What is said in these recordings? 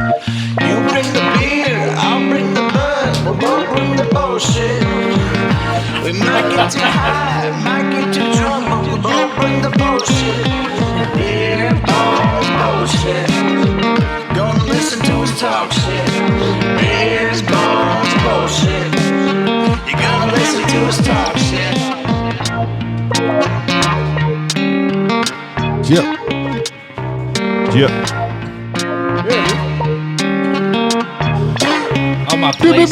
You bring the beer, I'll bring the bud. We'll both bring the bullshit. We might get too high, might get too drunk, but we'll both bring the bullshit. Beer, balls, bullshit. Gonna listen to us talk shit. Beers, balls, bullshit. You're gonna listen to us talk shit. Yep. On my place.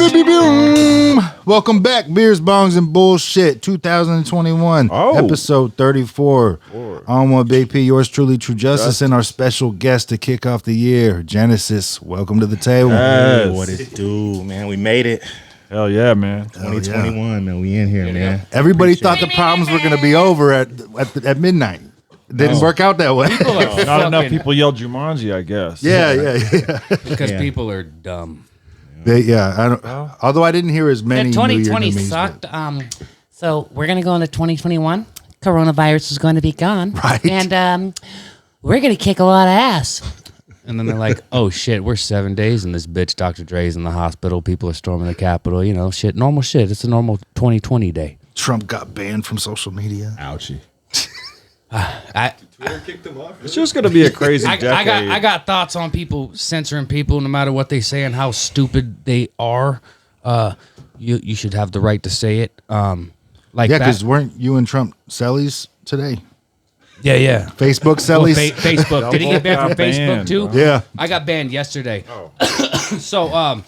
Welcome back, Beers, Bongs, and Bullshit, 2021, episode 34. I'm with Big P, yours truly, True Justice, and our special guest to kick off the year, Genesis. Welcome to the table. Hey, what it do, man? We made it. Hell yeah, man. 2021, man. We in here, man. Everybody thought the problems were going to be over at midnight. It didn't work out that way. Not enough people yelled Jumanji, I guess. Yeah. Because people are dumb. I don't. Although I didn't hear as many. Yeah, New Year 2020 memes, sucked. So we're gonna go into 2021. Coronavirus is going to be gone, Right. And we're gonna kick a lot of ass. And then they're like, oh shit, we're 7 days in this bitch. Dr. Dre's in the hospital. People are storming the Capitol. You know, shit, normal shit. It's a normal 2020 day. Trump got banned from social media. Ouchie. It's just gonna be a crazy decade. I got thoughts on people censoring people, no matter what they say and how stupid they are. You should have the right to say it. Because weren't you and Trump sellies today? Yeah. Facebook sellies. Facebook. Did he get banned from Facebook banned, too? bro. Yeah. I got banned yesterday. So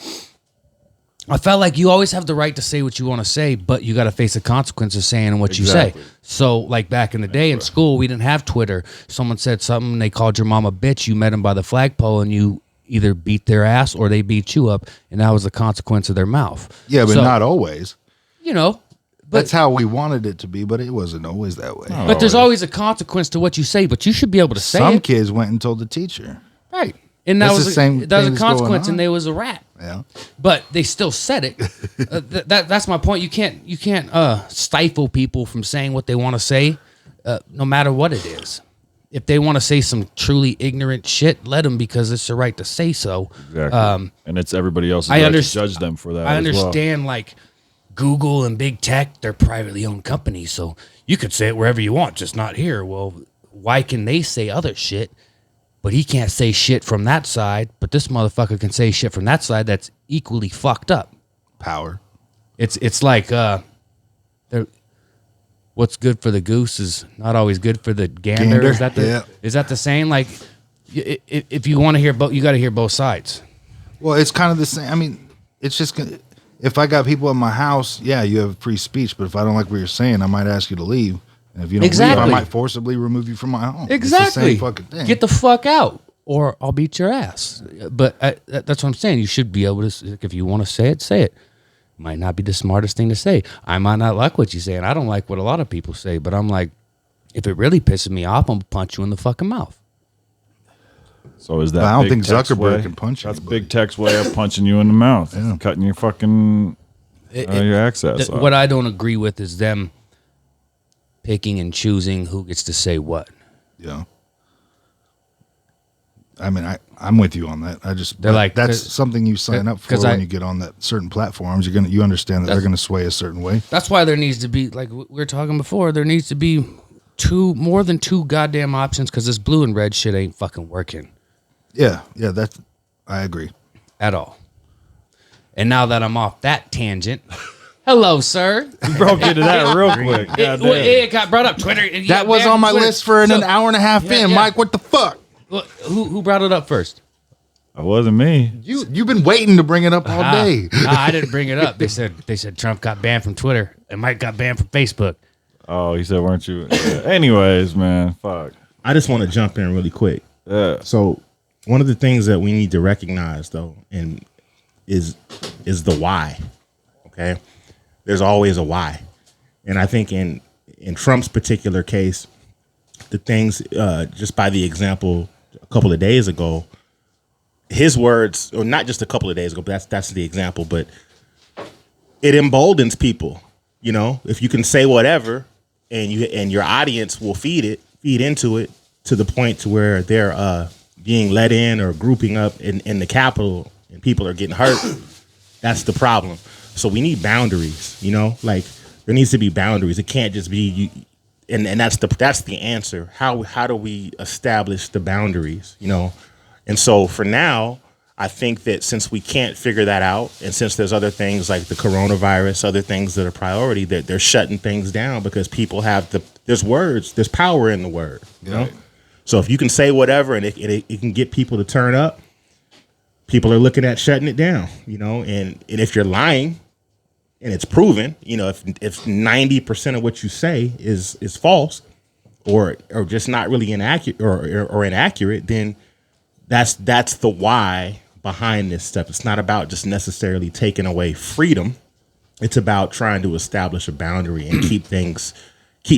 I felt like you always have the right to say what you want to say, but you got to face the consequences of saying what you say. So, like back in the day in school, we didn't have Twitter. Someone said something, they called your mom a bitch. You met them by the flagpole, and you either beat their ass or they beat you up, and that was the consequence of their mouth. Yeah, but So, not always. You know, but That's how we wanted it to be, but it wasn't always that way. but there's always a consequence to what you say. But you should be able to say Some it, kids went and told the teacher. right? And that That's was the same that was thing a that's going consequence, on. and they was a rat. Yeah. But they still said it. That's my point. You can't stifle people from saying what they want to say, no matter what it is. If they want to say some truly ignorant shit, let them, because it's their right to say so. Exactly. And it's everybody else's I right to underst- judge them for that. I as well. understand, like Google and big tech, they're privately owned companies, so you could say it wherever you want, just not here. Well, why can they say other shit? But he can't say shit from that side, but this motherfucker can say shit from that side that's equally fucked up. Power. It's like what's good for the goose is not always good for the gander. Gander, Is that the saying? Like, if you want to hear both, you got to hear both sides. Well, it's kind of the same. I mean, it's just if I got people in my house, yeah, you have free speech. But if I don't like what you're saying, I might ask you to leave. And if you don't leave, I Exactly. might forcibly remove you from my home. Exactly. It's the same fucking thing. Get the fuck out, or I'll beat your ass. But that's what I'm saying. You should be able to, if you want to say it, say it. Might not be the smartest thing to say. I might not like what you say, and I don't like what a lot of people say. But I'm like, if it really pisses me off, I'm gonna punch you in the fucking mouth. So is that? But I don't Big think Tech's Zuckerberg way? can punch That's anybody. Big Tech's way of punching you in the mouth, cutting your fucking your access. off. What I don't agree with is them picking and choosing who gets to say what. Yeah. I mean, I'm with you on that. They're like- that's something you sign up for 'cause when you get on that certain platforms. You understand that they're gonna sway a certain way. That's why there needs to be, like we were talking before, there needs to be more than two goddamn options, because this blue and red shit ain't fucking working Yeah, I agree. at all. And now that I'm off that tangent, hello, sir. You broke into that real quick. It got brought up. Twitter. it That got was banned on my Twitter. list for an So, hour and a half in. yeah. Mike, what the fuck? Who brought it up first? It wasn't me. You've been waiting to bring it up all day. I didn't bring it up. They said Trump got banned from Twitter and Mike got banned from Facebook. Oh, he said, weren't you? Yeah. Anyways, man, fuck. I just want to jump in really quick. Yeah. So one of the things that we need to recognize, though, and is the why. Okay, there's always a why, and I think in Trump's particular case, the things just by the example a couple of days ago, his words, or not just a couple of days ago, but that's the example, but it emboldens people. You know, if you can say whatever, and your audience will feed into it to the point to where they're being let in or grouping up in the Capitol and people are getting hurt, that's the problem. So we need boundaries, you know, like there needs to be boundaries. It can't just be and that's the answer. How do we establish the boundaries, you know? And so for now, I think that since we can't figure that out, and since there's other things like the coronavirus, other things that are priority, that they're shutting things down because people have there's power in the word, you know? So if you can say whatever and it can get people to turn up, people are looking at shutting it down, you know? And if you're lying and it's proven, you know, if 90% of what you say is false or just not really inaccurate or inaccurate, then that's the why behind this stuff. It's not about just necessarily taking away freedom. It's about trying to establish a boundary and keep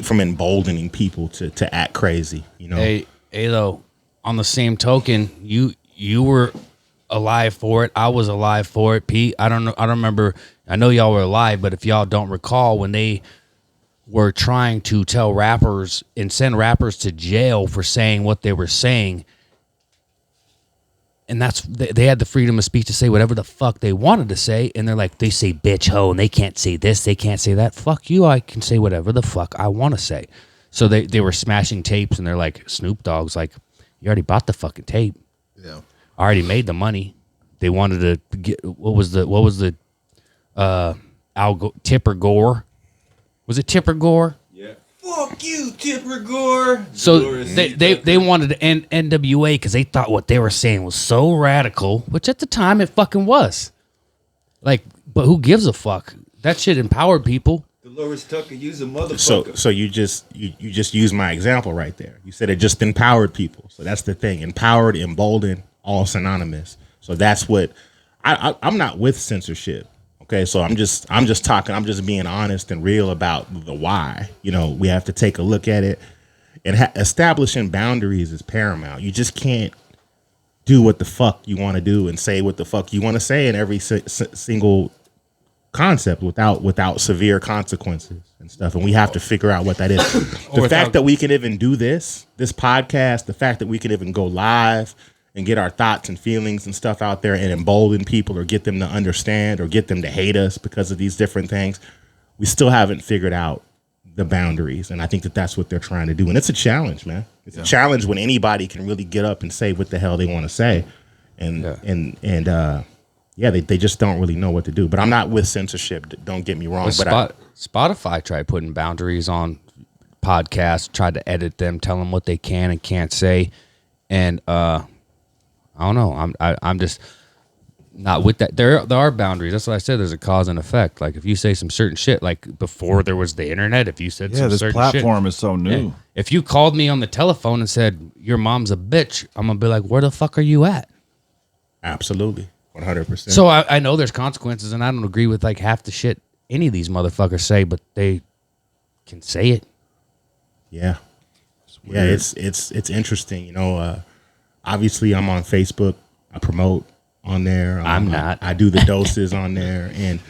from emboldening people to act crazy, you know. Hey, though, on the same token, you were alive for it. I was alive for it. Pete, I don't remember. I know y'all were alive, but if y'all don't recall, when they were trying to tell rappers and send rappers to jail for saying what they were saying, and they had the freedom of speech to say whatever the fuck they wanted to say, and they're like, they say bitch, hoe, and they can't say this, they can't say that. Fuck you, I can say whatever the fuck I want to say. So they were smashing tapes, and they're like, Snoop Dogg's like, you already bought the fucking tape. Yeah. I already made the money. They wanted to get what was the Tipper Gore? Was it Tipper Gore? Yeah. Fuck you, Tipper Gore. So they wanted to end NWA because they thought what they were saying was so radical, which at the time it fucking was. Like, but who gives a fuck? That shit empowered people. Dolores Tucker used a motherfucker. So you just used my example right there. You said it just empowered people. So that's the thing. Empowered, emboldened, all synonymous. So that's what I'm not with censorship. Okay, so I'm just talking. I'm just being honest and real about the why. You know, we have to take a look at it, and establishing boundaries is paramount. You just can't do what the fuck you want to do and say what the fuck you want to say in every single concept without severe consequences and stuff. And we have to figure out what that is. The fact that we can even do this podcast, the fact that we can even go live and get our thoughts and feelings and stuff out there and embolden people or get them to understand or get them to hate us because of these different things, we still haven't figured out the boundaries. And I think that that's what they're trying to do. And it's a challenge, man. It's a challenge when anybody can really get up and say what the hell they want to say. They just don't really know what to do. But I'm not with censorship. Don't get me wrong. But Spotify tried putting boundaries on podcasts, tried to edit them, tell them what they can and can't say. And I don't know. I'm just not with that. There are boundaries. That's what I said. There's a cause and effect. Like if you say some certain shit, like before there was the internet, if you said some this certain platform shit, is so new. yeah. If you called me on the telephone and said your mom's a bitch, I'm gonna be like, where the fuck are you at? Absolutely, 100%. So I know there's consequences, and I don't agree with like half the shit any of these motherfuckers say, but they can say it. Yeah, it's interesting. You know, obviously I'm on Facebook. I promote on there. I'm not. I do the doses on there, and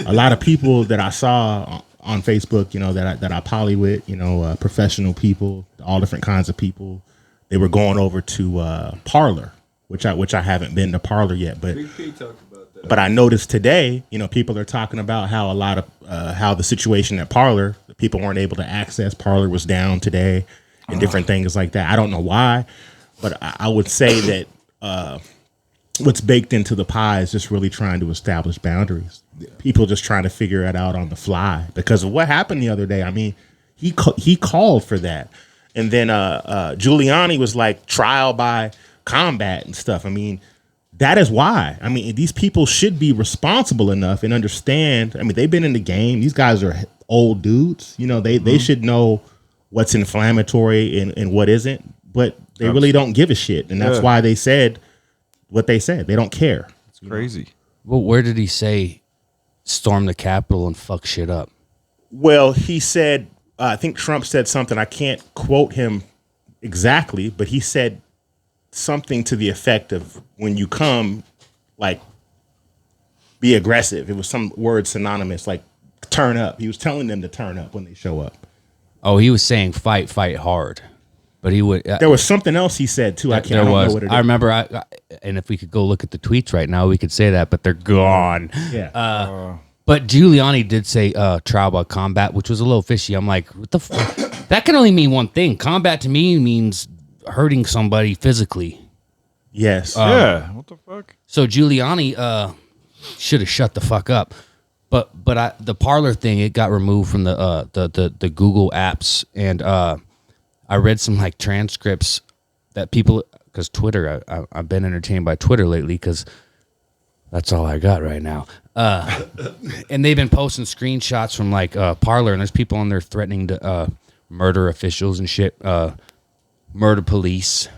a lot of people that I saw on Facebook, you know, that I poly with, you know, professional people, all different kinds of people, they were going over to Parler, which I haven't been to Parler yet, but Big P talked about that. But I noticed today, you know, people are talking about how a lot of how the situation at Parler, people weren't able to access. Parler was down today, and different things like that. I don't know why, but I would say that what's baked into the pie is just really trying to establish boundaries. People just trying to figure it out on the fly because of what happened the other day. I mean, he called for that, and then Giuliani was like trial by combat and stuff. I mean, that is why. I mean, these people should be responsible enough and understand. I mean, they've been in the game. These guys are old dudes. You know, they should know what's inflammatory and what isn't, but they really don't give a shit. And that's why they said what they said. They don't care. It's crazy. Well, where did he say storm the Capitol and fuck shit up? Well, he said, I think Trump said something. I can't quote him exactly, but he said something to the effect of when you come, like, be aggressive. It was some word synonymous, like turn up. He was telling them to turn up when they show up. Oh, he was saying fight hard. But he would. There was something else he said too. I can't. I don't know what it is. I remember. And if we could go look at the tweets right now, we could say that, but they're gone. Yeah. But Giuliani did say trial by combat, which was a little fishy. I'm like, what the fuck? That can only mean one thing. Combat to me means hurting somebody physically. Yes. Yeah. What the fuck? So Giuliani should have shut the fuck up. But the Parler thing, it got removed from the Google apps, and I read some like transcripts that people, because Twitter, I've been entertained by Twitter lately because that's all I got right now. And they've been posting screenshots from like Parler, and there's people on there threatening to murder officials and shit, murder police.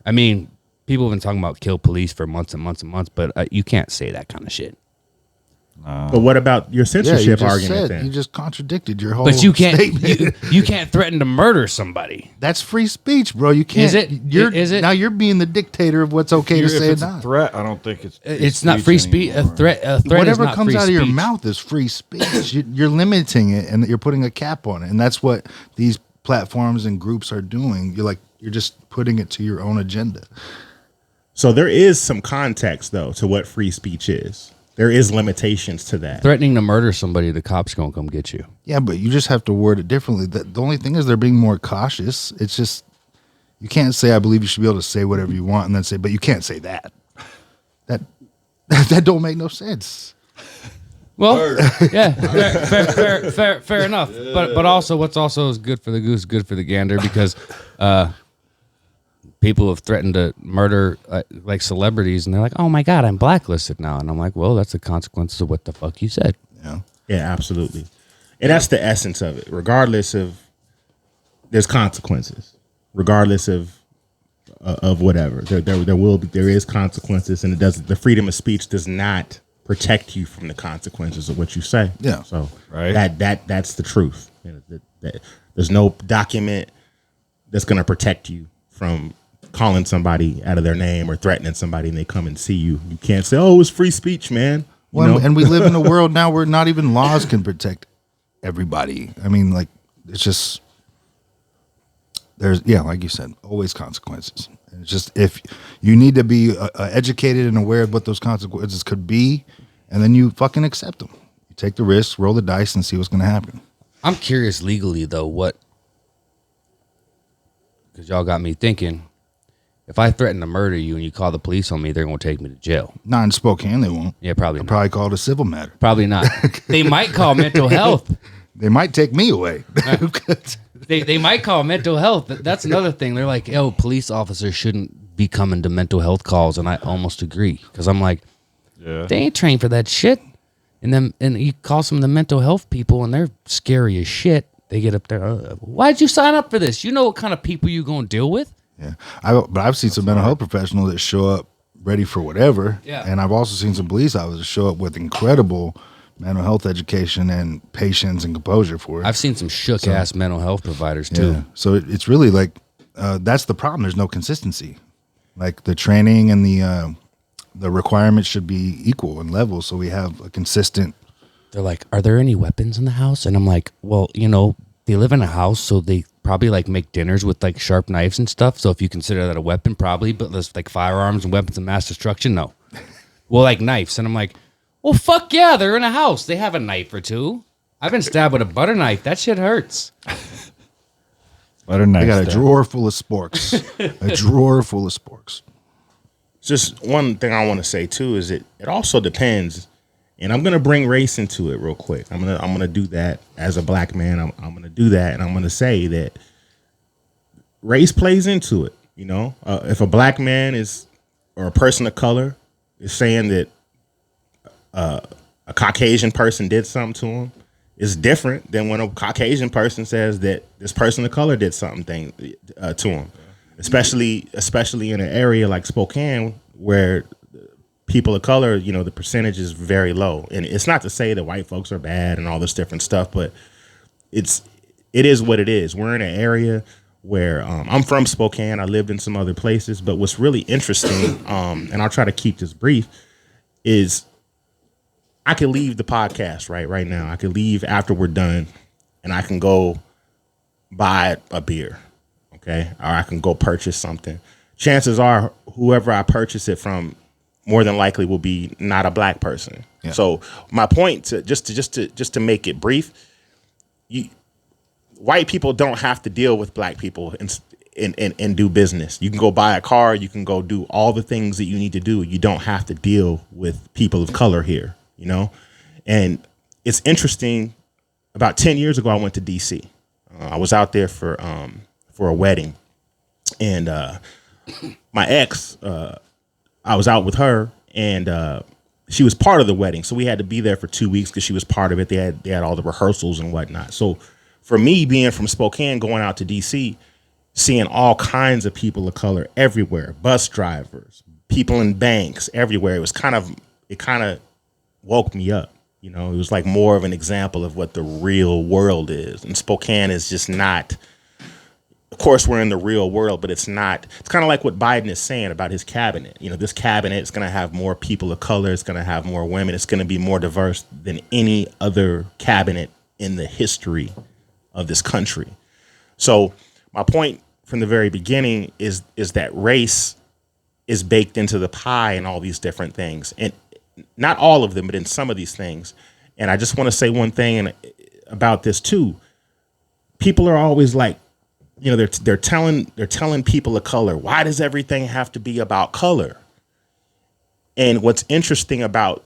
I mean, people have been talking about kill police for months and months and months, but you can't say that kind of shit. But what about your censorship argument then? You just contradicted your whole But you can't statement. you can't threaten to murder somebody. That's free speech, bro. You can't. Is it? Is it? Now you're being the dictator of what's okay to If say it's or a not. threat, I don't think it's. It's not free speech. A anymore. threat is Whatever not comes free out of your speech. mouth is free speech. You're limiting it, and you're putting a cap on it, and that's what these platforms and groups are doing. You're just putting it to your own agenda. So there is some context though to what free speech is. There is limitations to that. Threatening to murder somebody, the cops gonna come get you. Yeah, but you just have to word it differently. The only thing is they're being more cautious. It's just you can't say I believe you should be able to say whatever you want, and then say, but you can't say that. That don't make no sense. Well, yeah, fair enough. But also, what's also is good for the goose, good for the gander, because people have threatened to murder like celebrities, and they're like, "Oh my god, I'm blacklisted now," and I'm like, "Well, that's the consequences of what the fuck you said." Yeah. Yeah, absolutely. And that's the essence of it. Regardless of, there's consequences. Regardless of whatever, there is consequences, and it doesn't. The freedom of speech does not protect you from the consequences of what you say. Yeah. So Right. that's the truth. There's no document that's going to protect you from calling somebody out of their name or threatening somebody, and they come and see you. You can't say, "Oh, it's free speech, man." You Well, know? and we live in a world now where not even laws can protect everybody. I mean, like, it's just like you said, always consequences. And it's just if you need to be educated and aware of what those consequences could be, and then you fucking accept them. You take the risk, roll the dice, and see what's going to happen. I'm curious legally though, because y'all got me thinking. If I threaten to murder you and you call the police on me, they're gonna take me to jail. Not in Spokane, they won't. Yeah, probably They'll not. probably call it a civil matter. Probably not. They might call mental health. They might take me away. They might call mental health. That's another thing. They're like, "Oh, police officers shouldn't be coming to mental health calls," and I almost agree because I'm like, Yeah. they ain't trained for that shit. And you call some of the mental health people, and they're scary as shit. They get up there. Why'd you sign up for this? You know what kind of people you gonna deal with? Yeah, but I've seen some mental health professionals that show up ready for whatever. Yeah. And I've also seen some police officers show up with incredible mental health education and patience and composure for it. I've seen some shook ass mental health providers too. Yeah. So it's really like that's the problem. There's no consistency. Like the training and the requirements should be equal and level, so we have a consistent. They're like, "Are there any weapons in the house?" And I'm like, "Well, they live in a house, so they probably like make dinners with like sharp knives and stuff. So if you consider that a weapon, probably, but there's like firearms and weapons of mass destruction, no. Well, like knives." And I'm like, "Well, fuck yeah, they're in a house. They have a knife or two. I've been stabbed with a butter knife. That shit hurts." Butter knife. I got a stab. drawer full of sporks. A drawer full of sporks. Just one thing I want to say too is it also depends, and I'm gonna bring race into it real quick. I'm gonna do that as a black man. I'm gonna do that, and I'm gonna say that race plays into it. If a black man or a person of color is saying that a Caucasian person did something to him, it's different than when a Caucasian person says that this person of color did something to him. Especially in an area like Spokane where people of color, the percentage is very low. And it's not to say that white folks are bad and all this different stuff, but it is what it is. We're in an area where I'm from Spokane. I lived in some other places, but what's really interesting, and I'll try to keep this brief, is I can leave the podcast right now. I can leave after we're done, and I can go buy a beer. okay, or I can go purchase something. Chances are, whoever I purchase it from, more than likely will be not a black person. Yeah. So my point just to make it brief, white people don't have to deal with black people and do business. You can go buy a car, you can go do all the things that you need to do. You don't have to deal with people of color here, you know? And it's interesting. About 10 years ago, I went to DC. I was out there for a wedding, and my ex, I was out with her, and she was part of the wedding, so we had to be there for 2 weeks because she was part of it. They had all the rehearsals and whatnot. So for me, being from Spokane, going out to DC, seeing all kinds of people of color everywhere, bus drivers, people in banks, everywhere, it kind of woke me up. You know, it was like more of an example of what the real world is. And Spokane is just not, of course, we're in the real world, but it's not. It's kind of like what Biden is saying about his cabinet. You know, this cabinet is going to have more people of color. It's going to have more women. It's going to be more diverse than any other cabinet in the history of this country. So my point from the very beginning is that race is baked into the pie and all these different things. And not all of them, but in some of these things. And I just want to say one thing about this too. People are always like, you know, they're telling people of color, why does everything have to be about color? And what's interesting about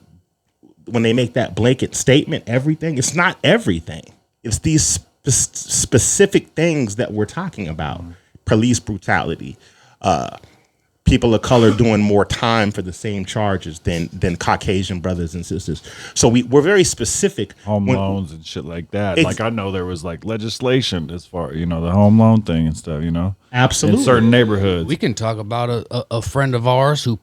when they make that blanket statement, everything, it's not everything. It's these specific things that we're talking about. Police brutality, people of color doing more time for the same charges than Caucasian brothers and sisters. So we're very specific. Home loans and shit like that. Like I know there was like legislation as far, you know, the home loan thing and stuff, you know. Absolutely. In certain neighborhoods. We can talk about a friend of ours who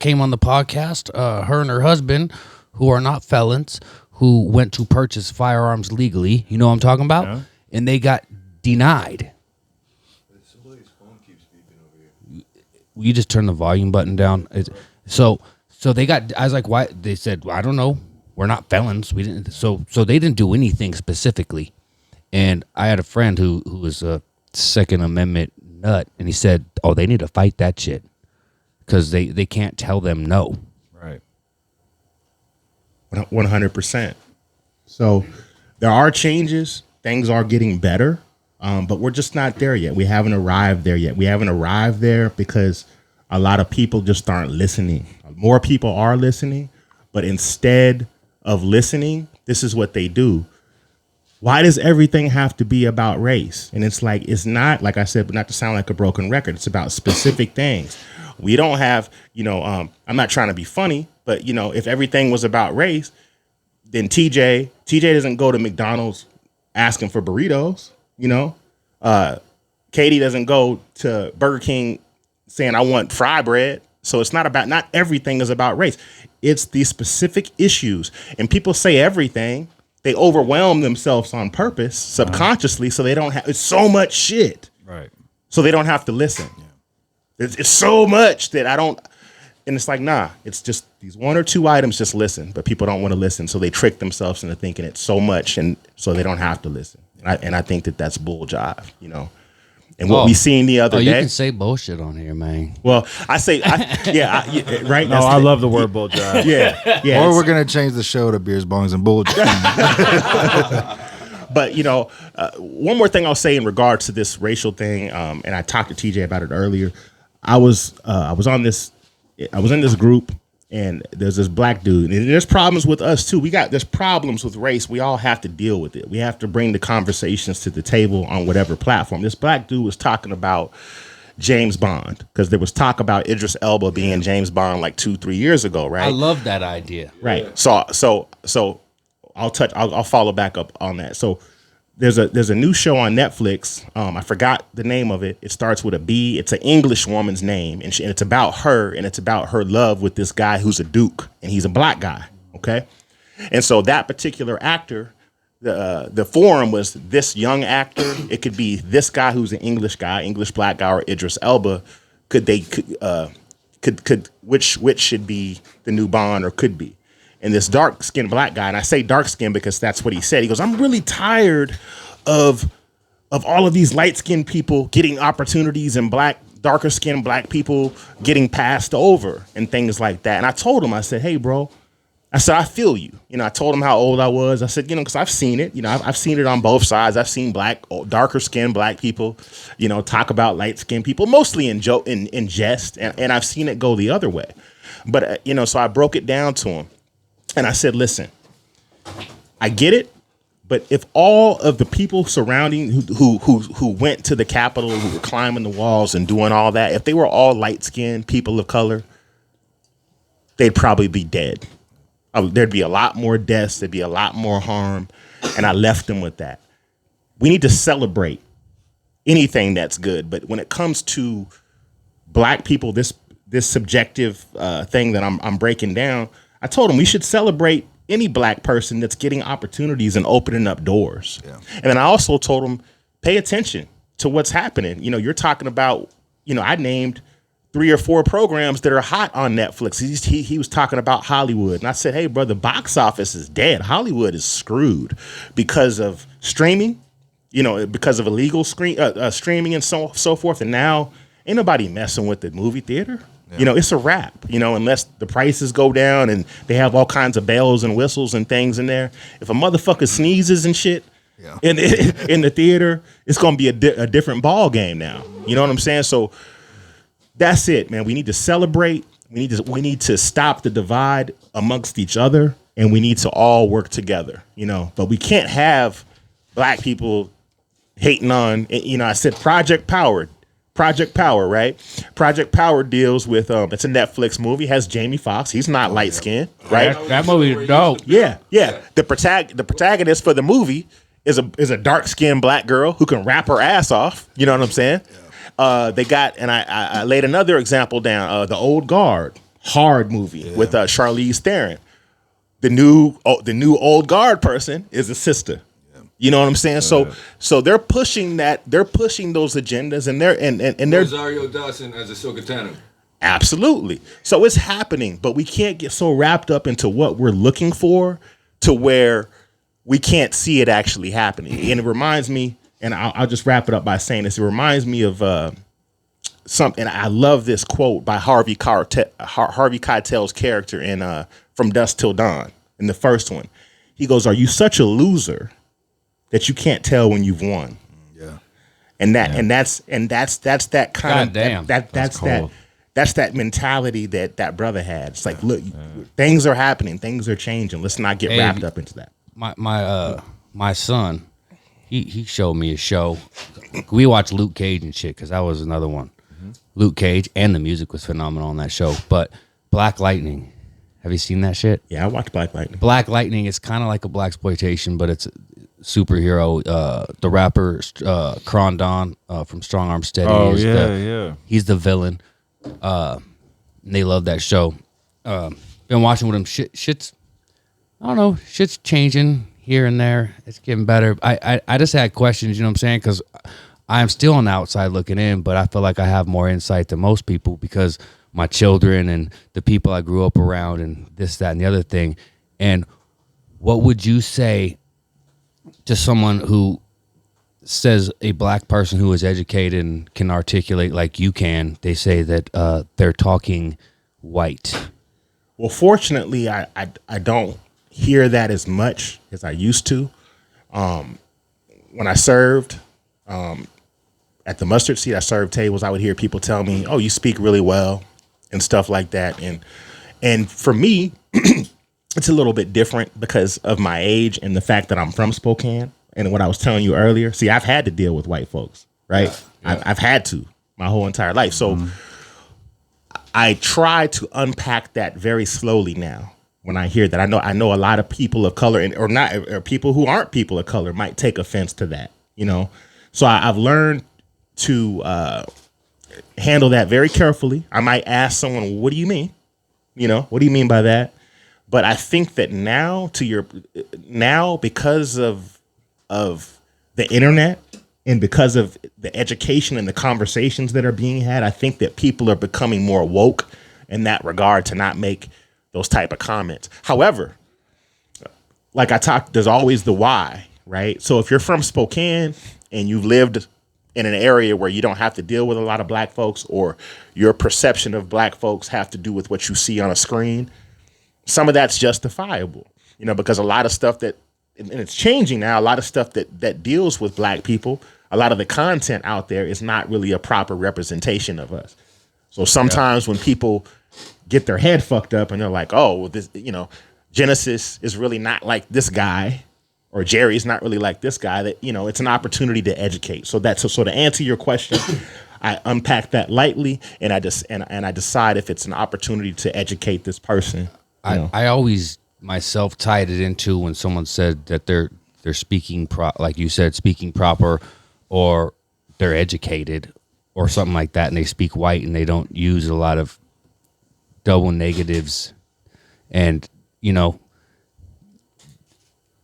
came on the podcast, her and her husband, who are not felons, who went to purchase firearms legally. You know what I'm talking about? Yeah. And they got denied. You just turn the volume button down. So they got. I was like, why? They said, well, I don't know. We're not felons. We didn't. So they didn't do anything specifically. And I had a friend who was a Second Amendment nut, and he said, oh, they need to fight that shit because they can't tell them no. Right. 100%. So there are changes. Things are getting better. But we're just not there yet. We haven't arrived there yet. We haven't arrived there because a lot of people just aren't listening. More people are listening, but instead of listening, this is what they do. Why does everything have to be about race? And it's like, it's not, like I said, but not to sound like a broken record. It's about specific things. We don't have, you know, I'm not trying to be funny, but, you know, if everything was about race, then TJ doesn't go to McDonald's asking for burritos. You know, Katie doesn't go to Burger King saying, I want fry bread. So it's not everything is about race. It's the specific issues. And people say everything. They overwhelm themselves on purpose, subconsciously, so they don't have, it's so much shit. Right. So they don't have to listen. Yeah. It's so much that I don't, and it's like, nah, it's just these one or two items, just listen. But people don't want to listen. So they trick themselves into thinking it's so much, and so they don't have to listen. And I think that's bull jive, you know. And what we seen the other day. You can say bullshit on here, man. Well, I say, right? No, I love the word bull jive. Yeah. Or we're gonna change the show to Beers, Bongs, and Bullshit. But you know, one more thing I'll say in regards to this racial thing, and I talked to TJ about it earlier. I was in this group. And there's this black dude, and there's problems with us too. There's problems with race. We all have to deal with it. We have to bring the conversations to the table on whatever platform. This black dude was talking about James Bond because there was talk about Idris Elba being James Bond like 2-3 years ago, right? I love that idea. Right. So I'll follow back up on that. So there's a new show on Netflix. I forgot the name of it. It starts with a B. It's an English woman's name, and it's about her, and it's about her love with this guy who's a duke, and he's a black guy. Okay, and so that particular actor, the forum was this young actor. It could be this guy who's an English guy, English black guy, or Idris Elba. Which should be the new Bond or could be? And this dark-skinned black guy, and I say dark-skinned because that's what he said. He goes, I'm really tired of of all of these light-skinned people getting opportunities and darker skinned black people getting passed over and things like that. And I told him, I said, hey, bro, I said, I feel you. You know, I told him how old I was. I said, you know, because I've seen it. You know, I've seen it on both sides. I've seen darker skinned black people, you know, talk about light skinned people, mostly in jest. And I've seen it go the other way. But, you know, so I broke it down to him. And I said, listen, I get it. But if all of the people surrounding who went to the Capitol, who were climbing the walls and doing all that, if they were all light skinned people of color, they'd probably be dead. There'd be a lot more deaths. There'd be a lot more harm. And I left them with that. We need to celebrate anything that's good. But when it comes to black people, this subjective thing that I'm breaking down, I told them we should celebrate any black person that's getting opportunities and opening up doors. Yeah. And then I also told them, pay attention to what's happening. You know, you're talking about, you know, I named 3 or 4 programs that are hot on Netflix. He was talking about Hollywood. And I said, hey, brother, box office is dead. Hollywood is screwed because of streaming, you know, because of illegal streaming and so forth. And now ain't nobody messing with the movie theater. Yeah. You know, it's a wrap, you know, unless the prices go down and they have all kinds of bells and whistles and things in there. If a motherfucker sneezes and shit in the theater, it's going to be a different ball game now. You know what I'm saying? So that's it, man. We need to celebrate. We need to stop the divide amongst each other, and we need to all work together, you know. But we can't have black people hating on, you know, I said Project Power, right? Project Power deals with it's a Netflix movie, has Jamie Foxx. He's not light skinned, right? That movie is dope. Yeah. The protagonist for the movie is a dark skinned black girl who can rap her ass off. You know what I'm saying? They got, and I laid another example down. The Old Guard, hard movie with Charlize Theron. The new Old Guard person is a sister. You know what I'm saying? So they're pushing that. They're pushing those agendas, and they're Rosario Dawson as Ahsoka Tano. Absolutely. So it's happening, but we can't get so wrapped up into what we're looking for to where we can't see it actually happening. And it reminds me. And I'll just wrap it up by saying this. It reminds me of something. I love this quote by Harvey Keitel's character in From Dusk Till Dawn in the first one. He goes, "Are you such a loser that you can't tell when you've won?" Yeah. And that's that kind God of that's that mentality that brother had. It's like, look, things are happening, things are changing. Let's not get wrapped up into that. My son. He showed me a show. We watched Luke Cage and shit because that was another one. Mm-hmm. Luke Cage, and the music was phenomenal on that show. But Black Lightning, have you seen that shit? Yeah, I watched Black Lightning. Black Lightning is kind of like a blaxploitation, but it's a superhero. The rapper Krondon from Strong Arm Steady. He's the villain. They love that show. Been watching with him. Shit's I don't know. Shit's changing here and there. It's getting better. I just had questions, you know what I'm saying? Because I'm still on the outside looking in, but I feel like I have more insight than most people because my children and the people I grew up around and this, that, and the other thing. And what would you say to someone who says a black person who is educated and can articulate like you can, they say that they're talking white? Well, fortunately, I don't hear that as much as I used to. When I served at the Mustard Seed, I served tables. I would hear people tell me, "Oh, you speak really well," and stuff like that. And for me, it's a little bit different because of my age and the fact that I'm from Spokane. And what I was telling you earlier, see, I've had to deal with white folks, right? Yeah. I've had to my whole entire life. So I try to unpack that very slowly now. When I hear that, I know a lot of people of color or people who aren't people of color might take offense to that, you know. So I've learned to handle that very carefully. I might ask someone, "What do you mean? You know, what do you mean by that?" But I think that now because of the internet and because of the education and the conversations that are being had, I think that people are becoming more woke in that regard to not make those type of comments. However, like I talked, there's always the why, right? So if you're from Spokane and you've lived in an area where you don't have to deal with a lot of black folks, or your perception of black folks have to do with what you see on a screen, some of that's justifiable, you know, because a lot of stuff that, and it's changing now, a lot of stuff that deals with black people, a lot of the content out there is not really a proper representation of us. So sometimes when people get their head fucked up and they're like, oh, well, this, you know, Genesis is really not like this guy, or Jerry's not really like this guy, that, you know, it's an opportunity to educate. So to answer your question, I unpack that lightly, and I decide if it's an opportunity to educate this person. I always myself tied it into when someone said that they're speaking like you said, speaking proper, or they're educated or something like that, and they speak white and they don't use a lot of double negatives and, you know,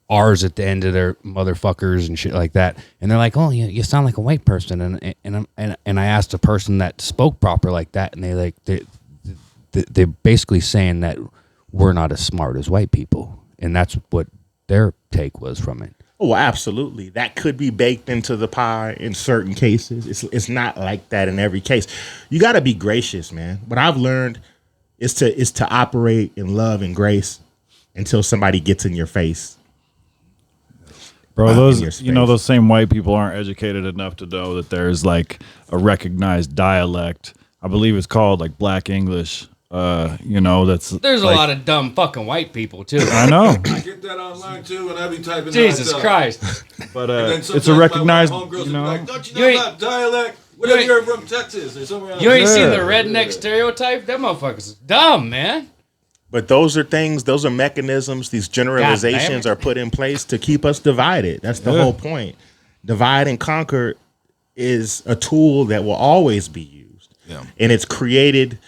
R's at the end of their motherfuckers and shit like that, and they're like, "Oh, you sound like a white person." And I asked a person that spoke proper like that, and they're basically saying that we're not as smart as white people, and that's what their take was from it. Oh, absolutely. That could be baked into the pie in certain cases. It's not like that in every case. You got to be gracious, man. What I've learned is to operate in love and grace until somebody gets in your face. Bro, those, you know, those same white people aren't educated enough to know that there's like a recognized dialect. I believe it's called like Black English. You know, there's like, a lot of dumb fucking white people too. I know. I get that online too, and I be typing. Jesus Christ! But it's a recognized. You know, like, don't you know about dialect? What if you're from Texas or somewhere else? You ain't seen the redneck stereotype? That motherfucker's dumb, man. But those are mechanisms, these generalizations are put in place to keep us divided. That's the whole point. Divide and conquer is a tool that will always be used. Yeah. And it's created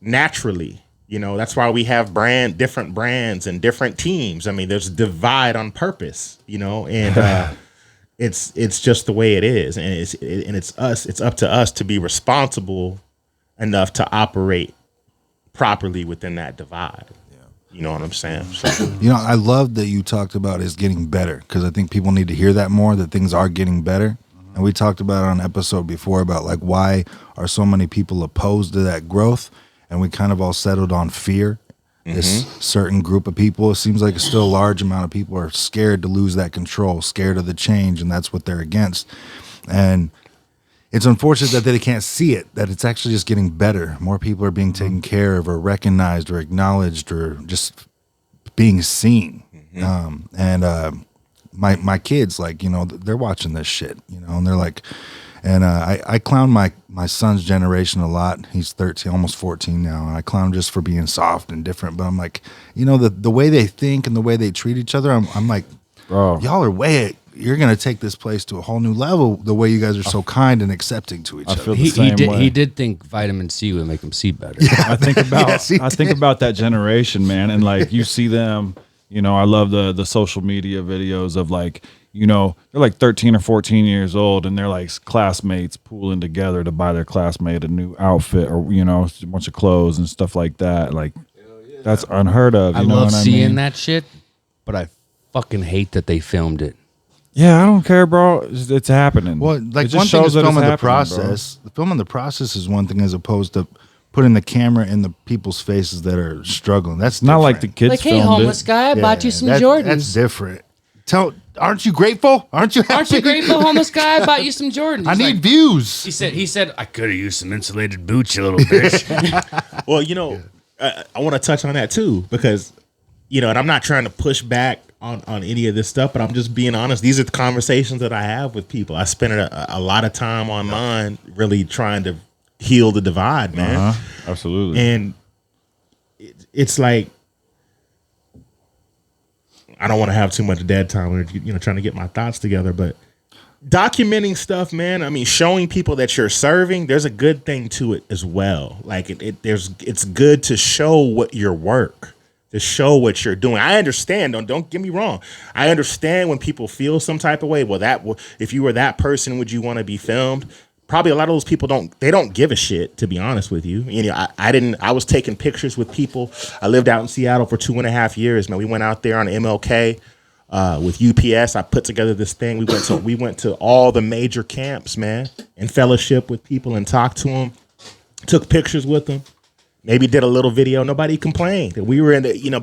naturally. You know, that's why we have different brands and different teams. I mean, there's divide on purpose, you know, and it's just the way it is. And it's up to us to be responsible enough to operate properly within that divide. You know what I'm saying? So. You know, I love that you talked about is getting better, because I think people need to hear that more, that things are getting better. And we talked about it on an episode before about like why are so many people opposed to that growth, and we kind of all settled on fear. This certain group of people, it seems like still a large amount of people are scared to lose that control, scared of the change, and that's what they're against. And it's unfortunate that they can't see it, that it's actually just getting better. More people are being taken care of or recognized or acknowledged or just being seen. My kids, like, you know, they're watching this shit, you know, and they're like, and I clown my son's generation a lot. He's 13, almost 14 now, and I clown him just for being soft and different. But I'm like, you know, the way they think and the way they treat each other, I'm like, bro, y'all are you're going to take this place to a whole new level, the way you guys are so kind and accepting to each other. He did think vitamin C would make him see better. Yeah. I think about that generation, man, and like you see them, you know, I love the social media videos of like, you know, they're like 13 or 14 years old, and they're like classmates pooling together to buy their classmate a new outfit, or, you know, a bunch of clothes and stuff like that. Like, that's unheard of. I love seeing that shit, but I fucking hate that they filmed it. Yeah, I don't care, bro. It's happening. Well, like, one thing is filming the process. The filming the process is one thing, as opposed to putting the camera in the people's faces that are struggling. That's not like the kids. Like, hey, homeless guy, I bought you some Jordans. That's different. Aren't you grateful? Aren't you happy? Aren't you grateful, homeless guy? I bought you some Jordans. I need views. He said, I could have used some insulated boots, you little bitch. Well, you know, I want to touch on that too, because, you know, and I'm not trying to push back on any of this stuff, but I'm just being honest. These are the conversations that I have with people. I spend a lot of time online really trying to heal the divide, man. Absolutely. And it's like, I don't want to have too much dead time when, you know, trying to get my thoughts together, but documenting stuff, man. I mean, showing people that you're serving, there's a good thing to it as well. Like it's good to show what your work, to show what you're doing. I understand. Don't get me wrong. I understand when people feel some type of way. Well, if you were that person, would you want to be filmed? Probably a lot of those people don't give a shit, to be honest with you. You know, I was taking pictures with people. I lived out in Seattle for 2.5 years, man. We went out there on MLK. with UPS. I put together this thing. We went to all the major camps, man, and fellowship with people and talked to them. Took pictures with them. Maybe did a little video. Nobody complained. We were in the,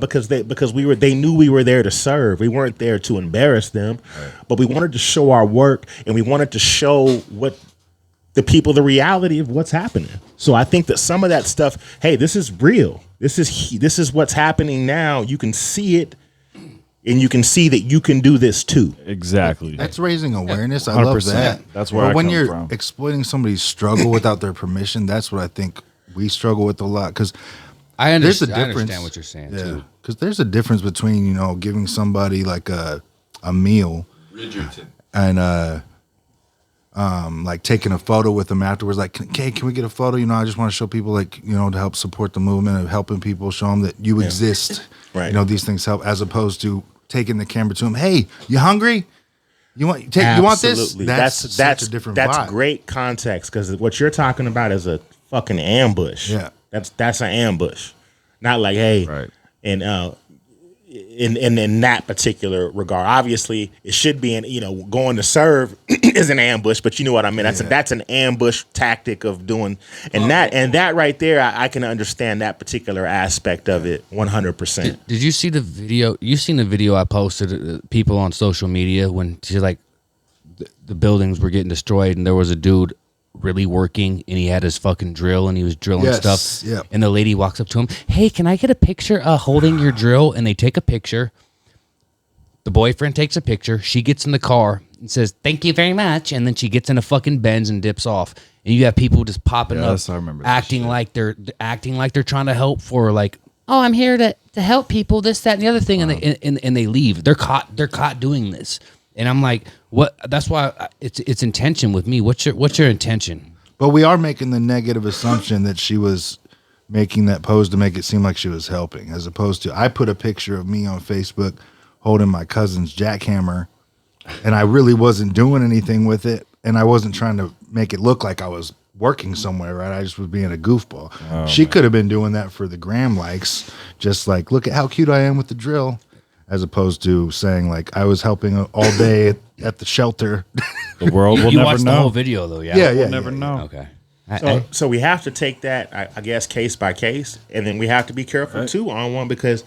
because they knew we were there to serve. We weren't there to embarrass them, but we wanted to show our work, and we wanted to show what the people the reality of what's happening. So I think that some of that stuff, hey, this is real. This is what's happening now. You can see it, and you can see that you can do this too. Exactly. That's raising awareness. I love 100%. that. That's where But I when come you're from. exploiting somebody's struggle without their permission, that's what I think we struggle with a lot. Because I there's a understand. I difference. understand what you're saying Yeah, too. because there's a difference between giving somebody like a meal Bridgerton. and like taking a photo with them afterwards. Like, okay, can we get a photo? I just want to show people, like, to help support the movement of helping people, show them that you exist. Right. These things help, as opposed to taking the camera to them. Hey, you hungry? You want this? Absolutely. That's such a different That's vibe. great context, because what you're talking about is a fucking ambush. Yeah. That's an ambush. Not like, hey, Right. And in that particular regard, obviously it should be going to serve is an ambush, but you know what I mean. That's an ambush tactic of doing, and that right there, I can understand that particular aspect of it 100%. Did you see the video? You've seen the video I posted, people on social media, when she's like, the buildings were getting destroyed, and there was a dude really working, and he had his fucking drill, and he was drilling Yes, stuff. yep. And the lady walks up to him, "Hey, can I get a picture holding your drill?" And they take a picture. The boyfriend takes a picture. She gets in the car and says, "Thank you very much." And then she gets in a fucking Benz and dips off. And you have people just popping Yes, up, I remember that acting shit. like they're trying to help for, like, "Oh, I'm here to help people, this, that, and the other thing," and they leave. They're caught doing this. And I'm like, what? That's why it's intention with me. What's your intention? But we are making the negative assumption that she was making that pose to make it seem like she was helping, as opposed to, I put a picture of me on Facebook holding my cousin's jackhammer, and I really wasn't doing anything with it, and I wasn't trying to make it look like I was working somewhere, right? I just was being a goofball. She could have been doing that for the gram likes, just like, look at how cute I am with the drill, as opposed to saying, like, I was helping all day at the shelter. The world will You never watched the whole know. video though, yeah? Yeah, We'll never yeah. know. Okay. So we have to take that, I guess, case by case, and then we have to be careful too on one, because,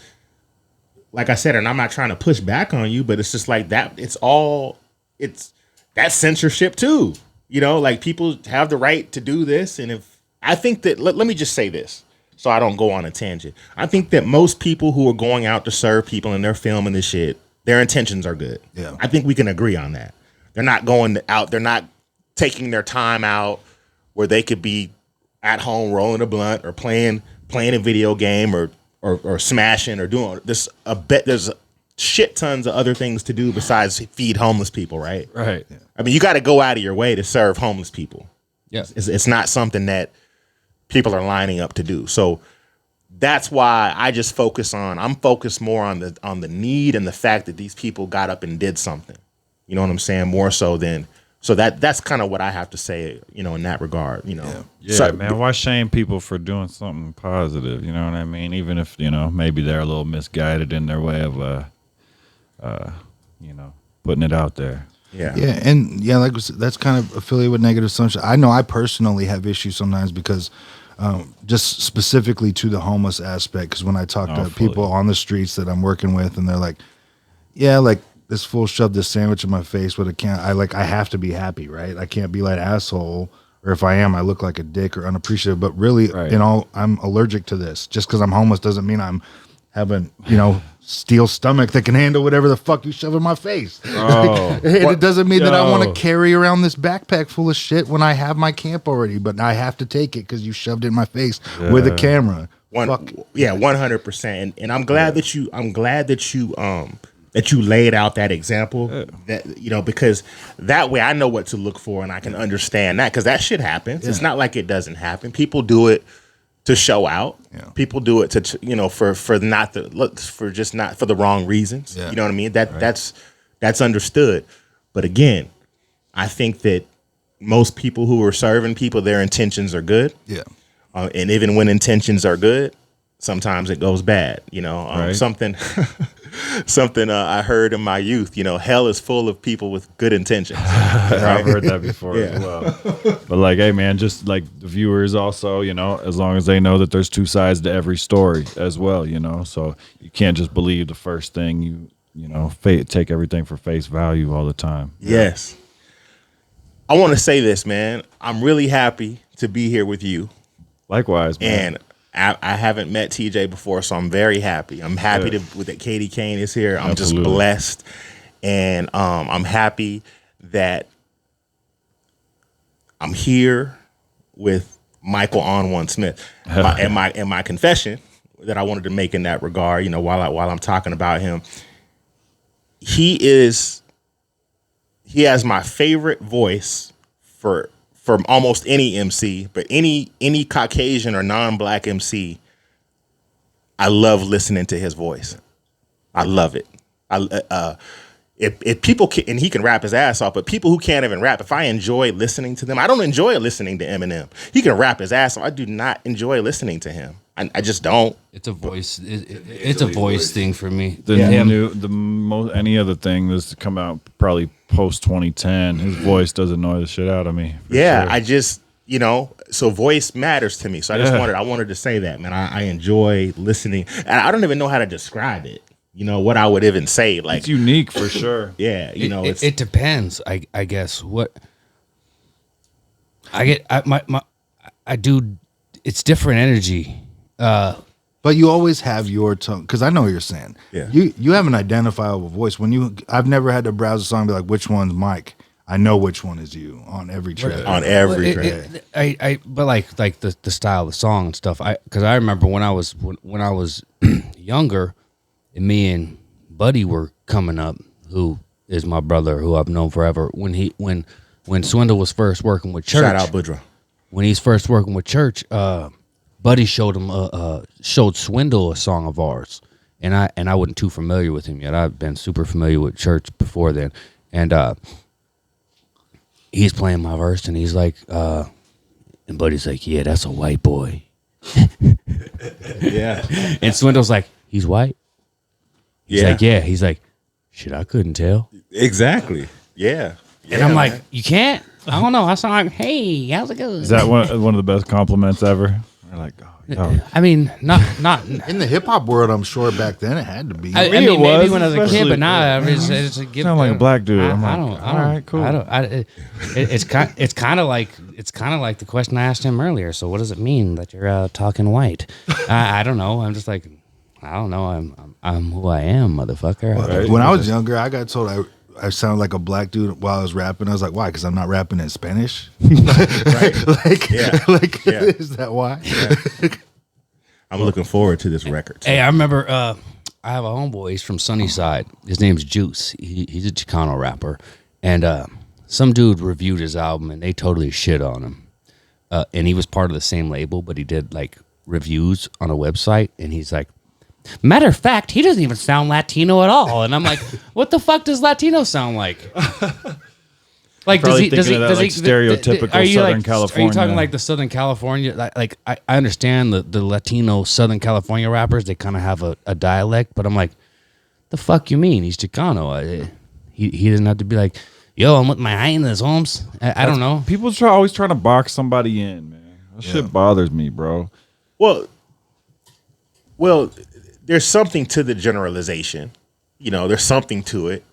like I said, and I'm not trying to push back on you, but it's just like that. It's that's censorship too. Like, people have the right to do this, and if I think that, let me just say this, so I don't go on a tangent. I think that most people who are going out to serve people and they're filming this shit, their intentions are good. Yeah. I think we can agree on that. They're not going out. They're not taking their time out where they could be at home rolling a blunt or playing a video game or smashing or doing this. There's shit tons of other things to do besides feed homeless people, right? Right. I mean, you got to go out of your way to serve homeless people. Yeah. It's not something that people are lining up to do. So that's why I'm focused more on the need and the fact that these people got up and did something. You know what I'm saying? More so than, so that's kind of what I have to say, in that regard, Yeah, So, man. Why shame people for doing something positive? You know what I mean? Even if, maybe they're a little misguided in their way of, putting it out there. Yeah. Yeah, and like that's kind of affiliated with negative assumption. I know I personally have issues sometimes because just specifically to the homeless aspect, because when I talk to fully. people on the streets that I'm working with, and they're like, yeah, like, this fool shoved this sandwich in my face, but I have to be happy, right? I can't be like asshole, or if I am, I look like a dick or unappreciative. But really, Right. I'm allergic to this. Just because I'm homeless doesn't mean I'm having, steel stomach that can handle whatever the fuck you shove in my face. Oh. And it doesn't mean that I want to Yo. carry around this backpack full of shit when I have my camp already, but I have to take it because you shoved it in my face with a camera. Fuck. 100%. And I'm glad that you laid out that example, that because that way I know what to look for, and I can understand that, because that shit happens. It's not like it doesn't happen. People do it to show out. Yeah. People do it to for not for the wrong reasons. Yeah. You know what I mean? That's understood. But again, I think that most people who are serving people, their intentions are good. Yeah. And even when intentions are good, sometimes it goes bad. Right. Something I heard in my youth. Hell is full of people with good intentions. I've heard that before Yeah. as well. But like, hey man, just like the viewers also, as long as they know that there's two sides to every story as well, so you can't just believe the first thing take everything for face value all the time. Yes. I want to say this, man. I'm really happy to be here with you. Likewise, man. And I haven't met TJ before, so I'm very happy. I'm happy that Katie Kane is here. I'm Absolutely. just blessed. And I'm happy that I'm here with Michael On One Smith. And my confession that I wanted to make in that regard, while I'm talking about him, he has my favorite voice from almost any MC, but any Caucasian or non-black MC, I love listening to his voice. I love it. If people can, and he can rap his ass off, but people who can't even rap, if I enjoy listening to them, I don't enjoy listening to Eminem. He can rap his ass off. I do not enjoy listening to him. I just don't. It's a voice. It's a voice thing for me. Any other thing that's come out probably post 2010, his voice does annoy the shit out of me. Yeah, sure. I just so voice matters to me. So I wanted to say that, man. I enjoy listening, and I don't even know how to describe it. What I would even say, like It's unique for sure. yeah, It depends. I guess what I get. I do. It's different energy. But you always have your tone, because I know what you're saying. Yeah. You have an identifiable voice. I've never had to browse a song and be like, which one's Mike? I know which one is you on every track. on every track. But like the style of the song and stuff. Because I remember when I was younger, and me and Buddy were coming up, who is my brother, who I've known forever. When Swindle was first working with Church, Shout out Boudreaux. when he's first working with Church, Buddy showed Swindle a song of ours, and I wasn't too familiar with him yet. I've been super familiar with Church before then, and he's playing my verse, and he's like, and Buddy's like, yeah, that's a white boy. Yeah. And Swindle's like, he's white. He's Yeah. like, yeah. He's like, shit, I couldn't tell. Exactly. Yeah. And I'm like, man. you can't. I don't know. I sound like, hey, how's it going? Is that one of the best compliments ever? They're like, oh, I mean, not. In the hip hop world, I'm sure back then it had to be. I it mean, maybe was, when I was a kid, especially- but now it's a gift. sound like a black dude. I'm I like, don't. all right, cool. I don't. It's kind of like the question I asked him earlier. So what does it mean that you're talking white? I don't know. I'm just like, I don't know. I'm who I am, motherfucker. Right. When I was younger, I got told I sounded like a black dude while I was rapping. I was like, why? Because I'm not rapping in Spanish. Like, Yeah. Yeah. Is that why? I'm looking forward to this record. Hey, I remember I have a homeboy. He's from Sunnyside. His name's Juice. He's a Chicano rapper. And some dude reviewed his album, and they totally shit on him. And he was part of the same label, but he did, like, reviews on a website. And he's like, matter of fact, he doesn't even sound Latino at all. And I'm like, what the fuck does Latino sound like? Like, Probably thinking of that, like, stereotypical are you Southern Are you California. talking like the Southern California? Like I understand the Latino Southern California rappers. They kind of have a dialect, but I'm like, the fuck you mean? He's Chicano. He doesn't have to be like, yo, I'm with my hyenas, Holmes. I don't know. People always trying to box somebody in, man. That shit bothers me, bro. Well, there's something to the generalization. There's something to it.